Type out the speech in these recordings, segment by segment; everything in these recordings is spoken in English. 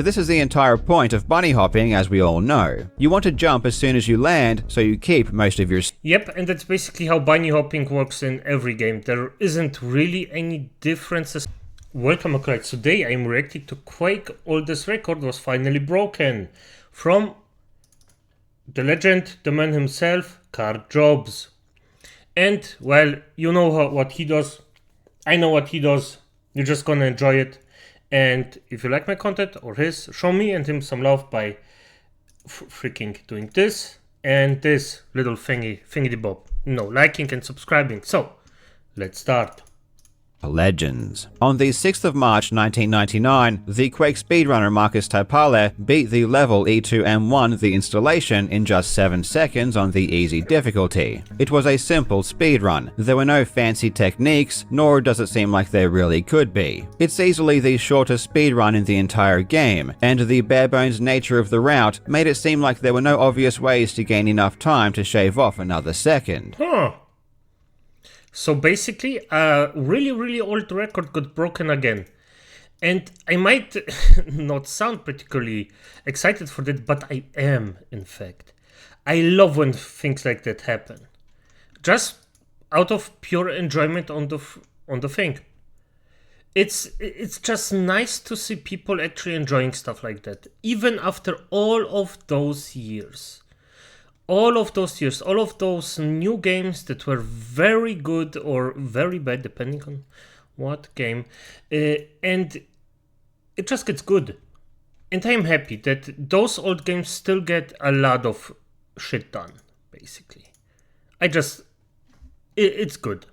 This is the entire point of bunny hopping, as we all know. You want to jump as soon as you land, so you keep most of your... Yep, and that's basically how bunny hopping works in every game. There isn't really any differences. Welcome, okay. Today I'm reacting to Quake. All this record was finally broken. From the legend, the man himself, Card Jobs. And, well, you know what he does. I know what he does. You're just gonna enjoy it. And if you like my content or his, show me and him some love by freaking doing this and this little thingy-bob. Liking and subscribing. So, let's start. Legends. On the 6th of March 1999, the Quake speedrunner Marcus Taipale beat the level E2 and won the installation in just 7 seconds on the easy difficulty. It was a simple speedrun. There were no fancy techniques, nor does it seem like there really could be. It's easily the shortest speedrun in the entire game, and the bare-bones nature of the route made it seem like there were no obvious ways to gain enough time to shave off another second. So basically, a really old record got broken again. And I might not sound particularly excited for that, but I am, in fact. I love when things like that happen. Just out of pure enjoyment on the thing. It's just nice to see people actually enjoying stuff like that. Even after all of those years. All of those new games that were very good or very bad, depending on what game, and it just gets good. And I'm happy that those old games still get a lot of shit done, basically. It's good.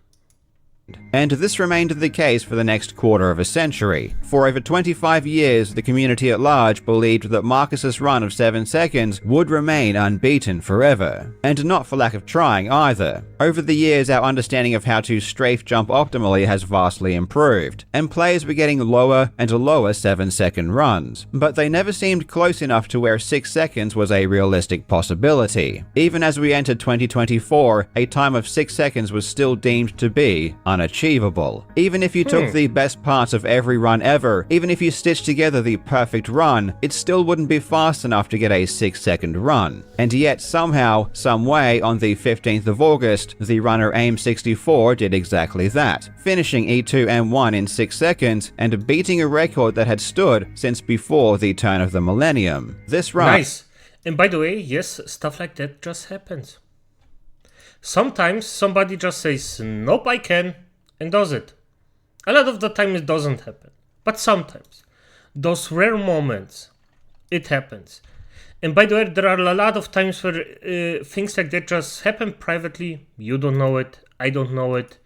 And this remained the case for the next quarter of a century. For over 25 years, the community at large believed that Marcus's run of 7 seconds would remain unbeaten forever. And not for lack of trying either. Over the years, our understanding of how to strafe jump optimally has vastly improved, and players were getting lower and lower 7-second runs. But they never seemed close enough to where 6 seconds was a realistic possibility. Even as we entered 2024, a time of 6 seconds was still deemed to be unachievable. Even if you took the best parts of every run ever, even if you stitched together the perfect run, it still wouldn't be fast enough to get a 6-second run. And yet somehow, some way, on the 15th of August, the runner AIM64 did exactly that, finishing E2 and 1 in 6 seconds and beating a record that had stood since before the turn of the millennium. This run... Nice. And by the way, yes, stuff like that just happens. Sometimes somebody just says, nope, I can, and does it. A lot of the time it doesn't happen, but sometimes. Those rare moments, it happens. And by the way, there are a lot of times where things like that just happen privately. You don't know it, I don't know it.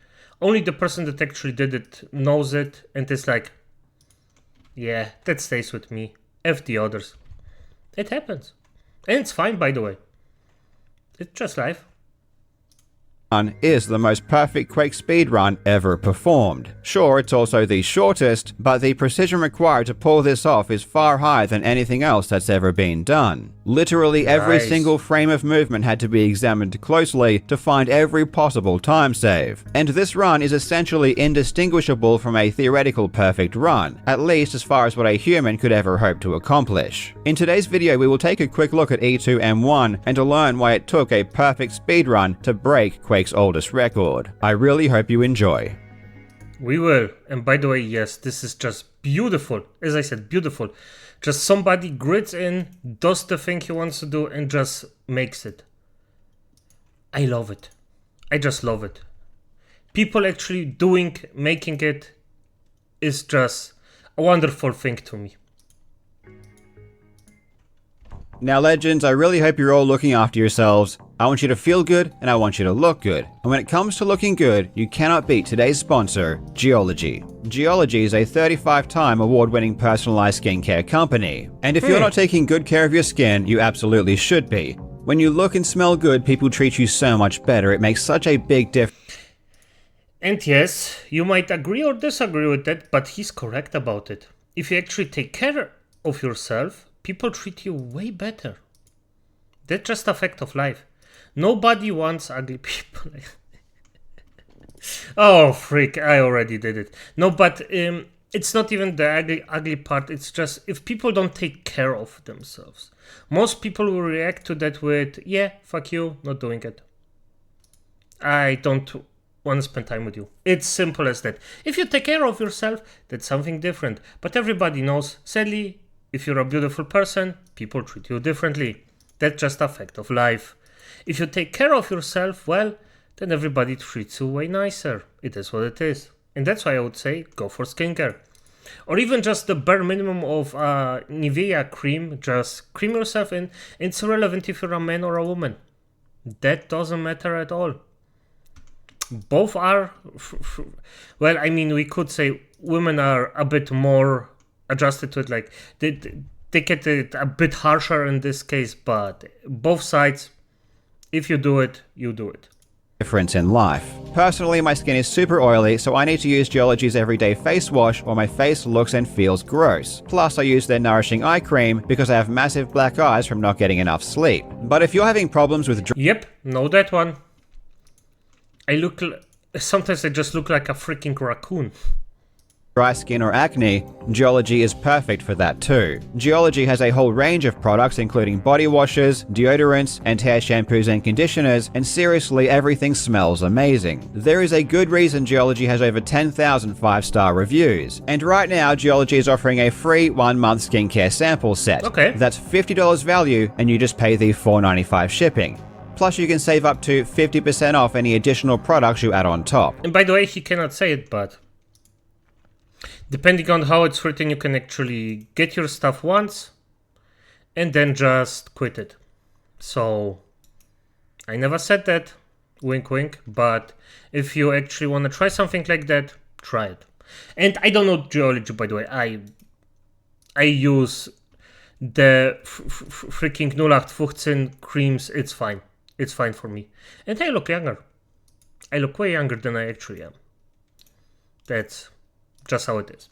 Only the person that actually did it knows it, and it's like, yeah, that stays with me. F the others. It happens. And it's fine, by the way. It's just life. Is the most perfect Quake speedrun ever performed. Sure, it's also the shortest, but the precision required to pull this off is far higher than anything else that's ever been done. Literally every single frame of movement had to be examined closely to find every possible time save. And this run is essentially indistinguishable from a theoretical perfect run, at least as far as what a human could ever hope to accomplish. In today's video, we will take a quick look at E2 and 1 and to learn why it took a perfect speedrun to break Quake's oldest record. I really hope you enjoy. We will. And by the way, yes, this is just beautiful. As I said, beautiful. Just somebody grits in, does the thing he wants to do, and just makes it. I love it. I just love it. People actually making it is just a wonderful thing to me. Now legends, I really hope you're all looking after yourselves. I want you to feel good and I want you to look good. And when it comes to looking good, you cannot beat today's sponsor, Geology. Geology is a 35-time award-winning personalized skincare company. And if you're not taking good care of your skin, you absolutely should be. When you look and smell good, people treat you so much better. It makes such a big difference. And yes, you might agree or disagree with that, but he's correct about it. If you actually take care of yourself, people treat you way better. That's just a fact of life. Nobody wants ugly people. Oh, freak, I already did it. No, but it's not even the ugly part. It's just if people don't take care of themselves, most people will react to that with, yeah, fuck you, not doing it. I don't want to spend time with you. It's simple as that. If you take care of yourself, that's something different. But everybody knows, sadly, if you're a beautiful person, people treat you differently. That's just a fact of life. If you take care of yourself, well, then everybody treats you way nicer. It is what it is. And that's why I would say go for skincare. Or even just the bare minimum of Nivea cream. Just cream yourself in. It's irrelevant if you're a man or a woman. That doesn't matter at all. Both are, well, I mean, we could say women are a bit more adjusted to it, like they get it a bit harsher in this case, but both sides, if you do it, you do it. Difference in life. Personally, my skin is super oily, so I need to use Geology's everyday face wash or my face looks and feels gross. Plus, I use their nourishing eye cream because I have massive black eyes from not getting enough sleep. But if you're having problems with Yep, know that one. Sometimes I just look like a freaking raccoon. dry skin or acne, Geology is perfect for that too. Geology has a whole range of products including body washes, deodorants, and hair shampoos and conditioners, and seriously everything smells amazing. There is a good reason Geology has over 10,000 5-star reviews, and right now Geology is offering a free 1-month skincare sample set. Okay. That's $50 value and you just pay the $4.95 shipping. Plus you can save up to 50% off any additional products you add on top. And by the way, he cannot say it, but depending on how it's written, you can actually get your stuff once and then just quit it. So I never said that, wink wink, but if you actually want to try something like that, try it. And I don't know Geology, by the way. I use the freaking 0815 creams. It's fine. It's fine for me. And I look younger. I look way younger than I actually am. That's just how it is.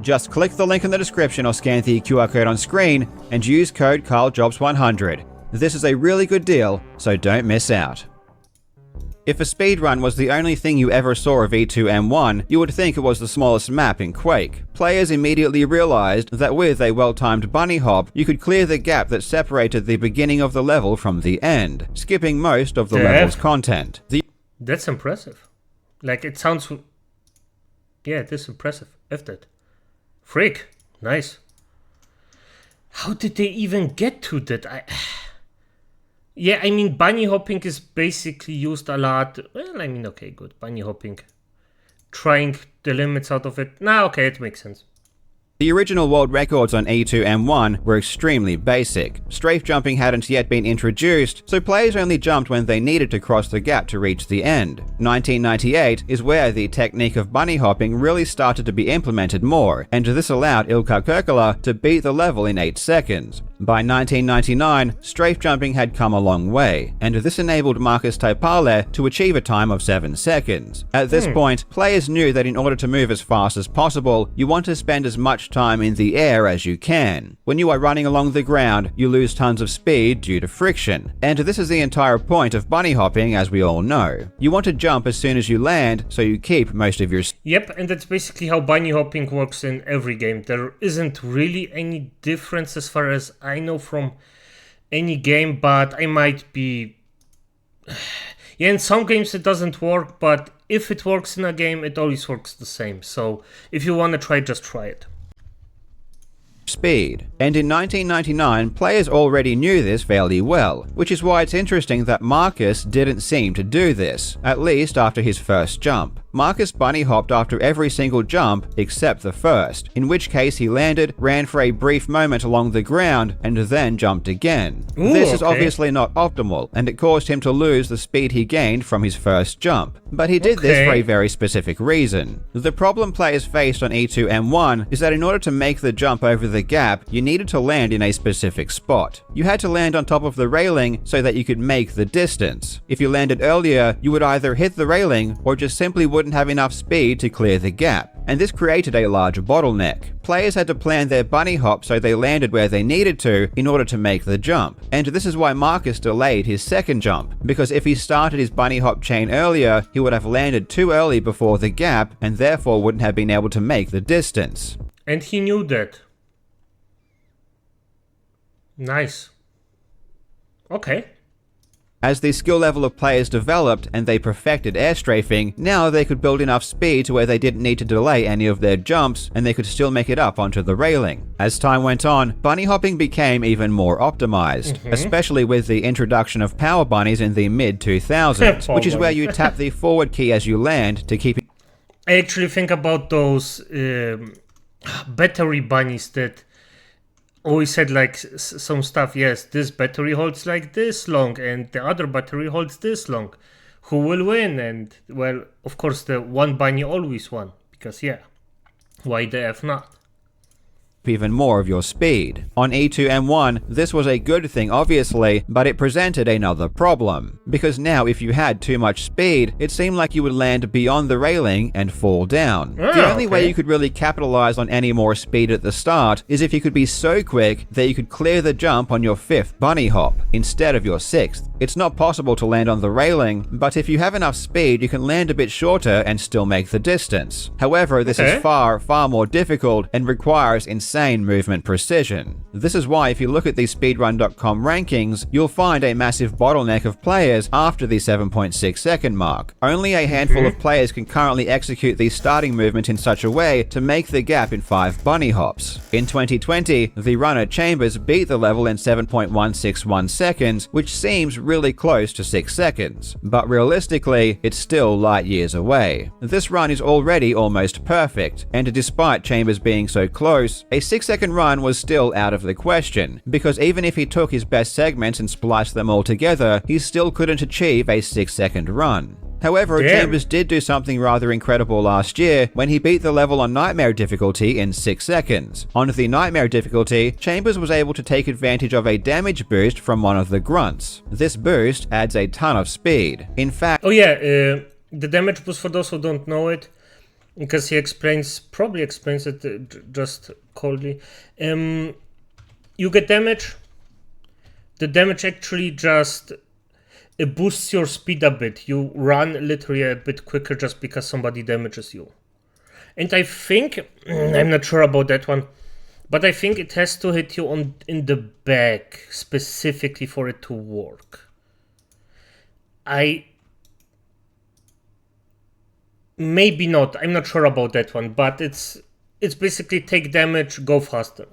Just click the link in the description or scan the QR code on screen and use code KyleJobs100. This is a really good deal, so don't miss out. If a speedrun was the only thing you ever saw of E2M1, you would think it was the smallest map in Quake. Players immediately realized that with a well-timed bunny hop, you could clear the gap that separated the beginning of the level from the end, skipping most of the level's content. That's impressive. Like, it sounds... Yeah, it is impressive. F that. Freak. Nice. How did they even get to that? Yeah, I mean, bunny hopping is basically used a lot. Well, I mean, okay, good. Bunny hopping. Trying the limits out of it. Nah, okay, it makes sense. The original world records on E2M1 were extremely basic. Strafe jumping hadn't yet been introduced, so players only jumped when they needed to cross the gap to reach the end. 1998 is where the technique of bunny hopping really started to be implemented more, and this allowed Ilkka Kirkkala to beat the level in 8 seconds. By 1999, strafe jumping had come a long way, and this enabled Markus Taipale to achieve a time of 7 seconds. At this point, players knew that in order to move as fast as possible, you want to spend as much time in the air as you can. When you are running along the ground, you lose tons of speed due to friction, and this is the entire point of bunny hopping, as we all know. You want to jump as soon as you land, so you keep most of your... Yep, and that's basically how bunny hopping works in every game. There isn't really any difference as far as I know from any game, but I might be... Yeah, in some games it doesn't work, but if it works in a game, it always works the same. So if you want to try, just try it. Speed. And in 1999, players already knew this fairly well, which is why it's interesting that Markus didn't seem to do this, at least after his first jump. Markus bunny hopped after every single jump except the first, in which case he landed, ran for a brief moment along the ground, and then jumped again. This is obviously not optimal, and it caused him to lose the speed he gained from his first jump. But he did this for a very specific reason. The problem players faced on E2M1 is that in order to make the jump over the gap, you needed to land in a specific spot. You had to land on top of the railing so that you could make the distance. If you landed earlier, you would either hit the railing or just simply wouldn't wouldn't have enough speed to clear the gap, and this created a large bottleneck. Players had to plan their bunny hop so they landed where they needed to in order to make the jump, and this is why Marcus delayed his second jump, because if he started his bunny hop chain earlier, he would have landed too early before the gap and therefore wouldn't have been able to make the distance. And he knew that. Nice. Okay. As the skill level of players developed and they perfected air strafing, now they could build enough speed to where they didn't need to delay any of their jumps and they could still make it up onto the railing. As time went on, bunny hopping became even more optimized, especially with the introduction of power bunnies in the mid-2000s, which is where you tap the forward key as you land to keep it. I actually think about those battery bunnies that always said like some stuff. Yes, this battery holds like this long and the other battery holds this long. Who will win? And well, of course the one bunny always won, because yeah, why the F not? Even more of your speed. On E2M1, this was a good thing obviously, but it presented another problem. Because now if you had too much speed, it seemed like you would land beyond the railing and fall down. The only way you could really capitalize on any more speed at the start is if you could be so quick that you could clear the jump on your 5th bunny hop instead of your 6th. It's not possible to land on the railing, but if you have enough speed, you can land a bit shorter and still make the distance. However, this is far more difficult and requires insane movement precision. This is why if you look at the speedrun.com rankings, you'll find a massive bottleneck of players after the 7.6 second mark. Only a handful of players can currently execute the starting movement in such a way to make the gap in 5 bunny hops. In 2020, the runner Chambers beat the level in 7.161 seconds, which seems really close to 6 seconds, but realistically, it's still light years away. This run is already almost perfect, and despite Chambers being so close, a 6-second run was still out of the question, because even if he took his best segments and spliced them all together, he still couldn't achieve a 6-second run. However, Chambers did do something rather incredible last year when he beat the level on Nightmare difficulty in 6 seconds. On the Nightmare difficulty, Chambers was able to take advantage of a damage boost from one of the grunts. This boost adds a ton of speed. In fact... the damage boost, for those who don't know it, because he probably explains it just coldly. You get damage. The damage actually just... it boosts your speed a bit. You run literally a bit quicker just because somebody damages you. And I think, I'm not sure about that one, but I think it has to hit you in the back specifically for it to work. Maybe not. I'm not sure about that one, but it's basically take damage, go faster.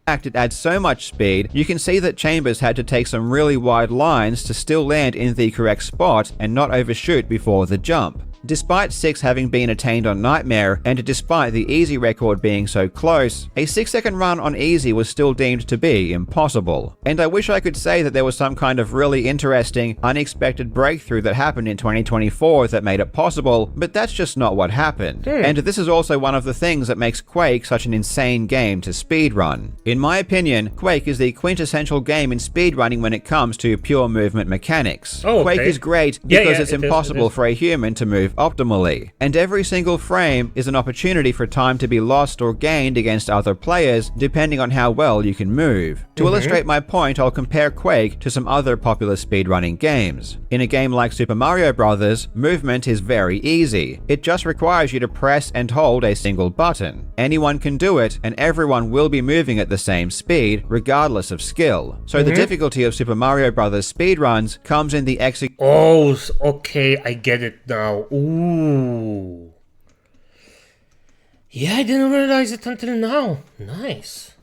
It adds so much speed, you can see that Chambers had to take some really wide lines to still land in the correct spot and not overshoot before the jump. Despite 6 having been attained on Nightmare, and despite the Easy record being so close, a 6-second run on Easy was still deemed to be impossible. And I wish I could say that there was some kind of really interesting, unexpected breakthrough that happened in 2024 that made it possible, but that's just not what happened. And this is also one of the things that makes Quake such an insane game to speedrun. In my opinion, Quake is the quintessential game in speedrunning when it comes to pure movement mechanics. Quake is great because it's impossible for a human to move optimally, and every single frame is an opportunity for time to be lost or gained against other players depending on how well you can move. To illustrate my point, I'll compare Quake to some other popular speedrunning games. In a game like Super Mario Bros., movement is very easy. It just requires you to press and hold a single button. Anyone can do it, and everyone will be moving at the same speed, regardless of skill. So the difficulty of Super Mario Bros. Speedruns comes in the execution. Oh, okay, I get it now. Ooh. Yeah, I didn't realize it until now. Nice.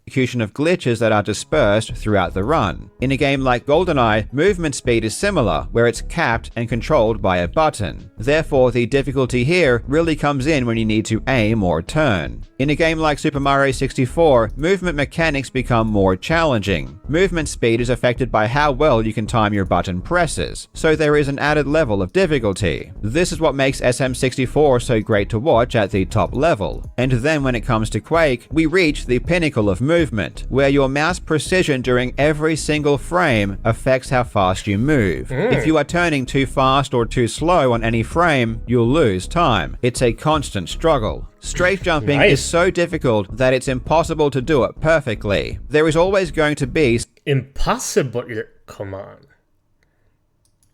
Of glitches that are dispersed throughout the run. In a game like GoldenEye, movement speed is similar, where it's capped and controlled by a button. Therefore, the difficulty here really comes in when you need to aim or turn. In a game like Super Mario 64, movement mechanics become more challenging. Movement speed is affected by how well you can time your button presses, so there is an added level of difficulty. This is what makes SM64 so great to watch at the top level. And then when it comes to Quake, we reach the pinnacle of movement. movement, where your mouse precision during every single frame affects how fast you move. If you are turning too fast or too slow on any frame, you'll lose time. It's a constant struggle. Strafe jumping is so difficult that it's impossible to do it perfectly. There is always going to be Impossible? Come on.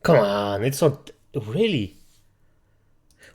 Come on, it's not really.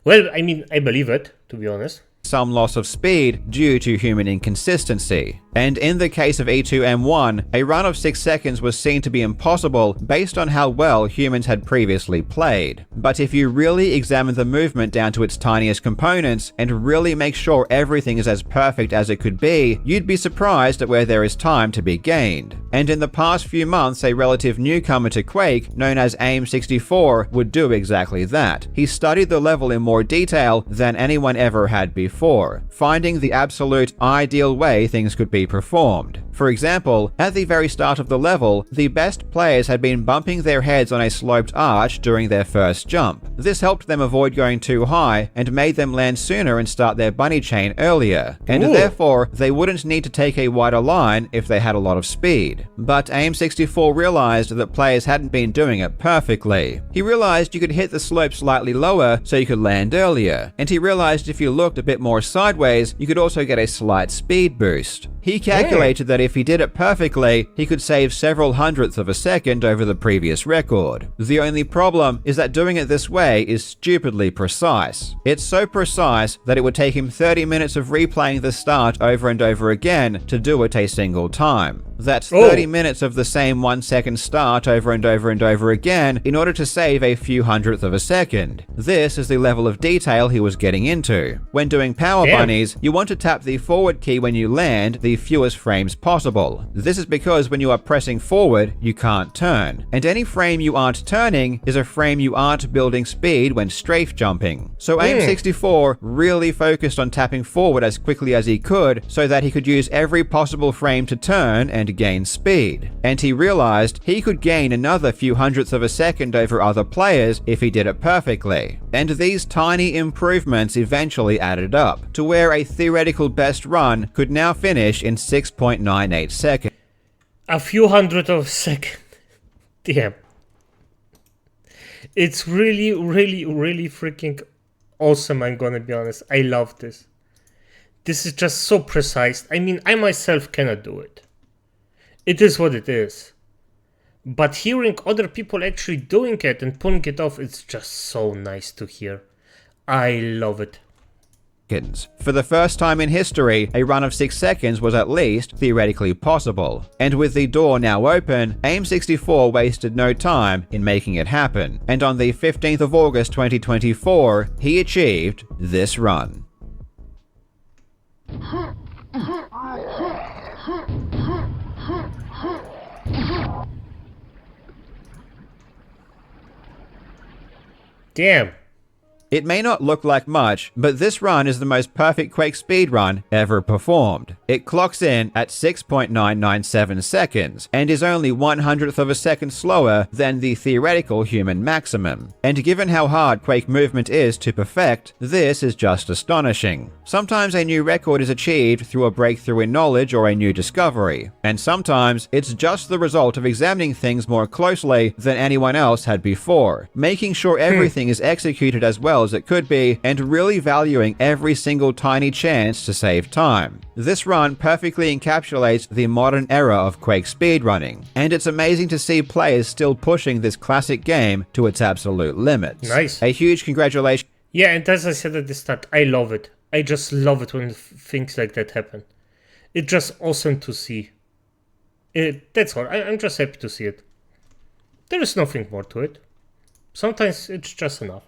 Well, I mean, I believe it, to be honest. some loss of speed due to human inconsistency. And in the case of E2M1, a run of 6 seconds was seen to be impossible based on how well humans had previously played. But if you really examine the movement down to its tiniest components and really make sure everything is as perfect as it could be, you'd be surprised at where there is time to be gained. And in the past few months, a relative newcomer to Quake, known as AIM64, would do exactly that. He studied the level in more detail than anyone ever had before, finding the absolute ideal way things could be performed. For example, at the very start of the level, the best players had been bumping their heads on a sloped arch during their first jump. This helped them avoid going too high and made them land sooner and start their bunny chain earlier, and therefore they wouldn't need to take a wider line if they had a lot of speed. But AIM64 realized that players hadn't been doing it perfectly. He realized you could hit the slope slightly lower so you could land earlier, and he realized if you looked a bit more sideways, you could also get a slight speed boost. He calculated that if he did it perfectly, he could save several hundredths of a second over the previous record. The only problem is that doing it this way is stupidly precise. It's so precise that it would take him 30 minutes of replaying the start over and over again to do it a single time. That's 30 minutes of the same 1 second start over and over and over again in order to save a few hundredths of a second. This is the level of detail he was getting into. When doing power bunnies, you want to tap the forward key when you land the fewest frames possible. This is because when you are pressing forward, you can't turn. And any frame you aren't turning is a frame you aren't building speed when strafe jumping. So AIM64 really focused on tapping forward as quickly as he could so that he could use every possible frame to turn and gain speed. And he realized he could gain another few hundredths of a second over other players if he did it perfectly. And these tiny improvements eventually added up to where a theoretical best run could now finish in 6.98 seconds. A few hundredths of a second. Damn. It's really, really, really freaking awesome, I'm gonna be honest. I love this. This is just so precise. I mean, I myself cannot do it. It is what it is. But hearing other people actually doing it and pulling it off, it's just so nice to hear. I love it. For the first time in history, a run of 6 seconds was at least theoretically possible. And with the door now open, AIM64 wasted no time in making it happen. And on the 15th of August 2024, he achieved this run. Damn. It may not look like much, but this run is the most perfect Quake speedrun ever performed. It clocks in at 6.997 seconds, and is only 1/100th of a second slower than the theoretical human maximum. And given how hard Quake movement is to perfect, this is just astonishing. Sometimes a new record is achieved through a breakthrough in knowledge or a new discovery, and sometimes it's just the result of examining things more closely than anyone else had before, making sure everything is executed as well as it could be, and really valuing every single tiny chance to save time. This run perfectly encapsulates the modern era of Quake speedrunning, and it's amazing to see players still pushing this classic game to its absolute limits. Nice. A huge congratulations. Yeah, and as I said at the start, I love it. I just love it when things like that happen. It's just awesome to see. That's all. I'm just happy to see it. There is nothing more to it. Sometimes it's just enough.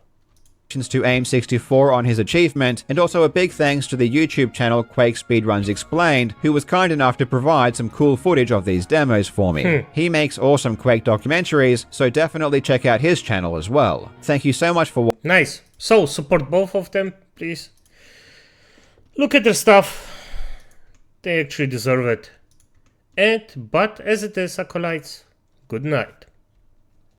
To AIM64 on his achievement, and also a big thanks to the YouTube channel Quake Speedruns Explained, who was kind enough to provide some cool footage of these demos for me. He makes awesome Quake documentaries, so definitely check out his channel as well. Thank you so much for watching. Nice. So, support both of them, please. Look at their stuff. They actually deserve it. But as it is, acolytes, good night.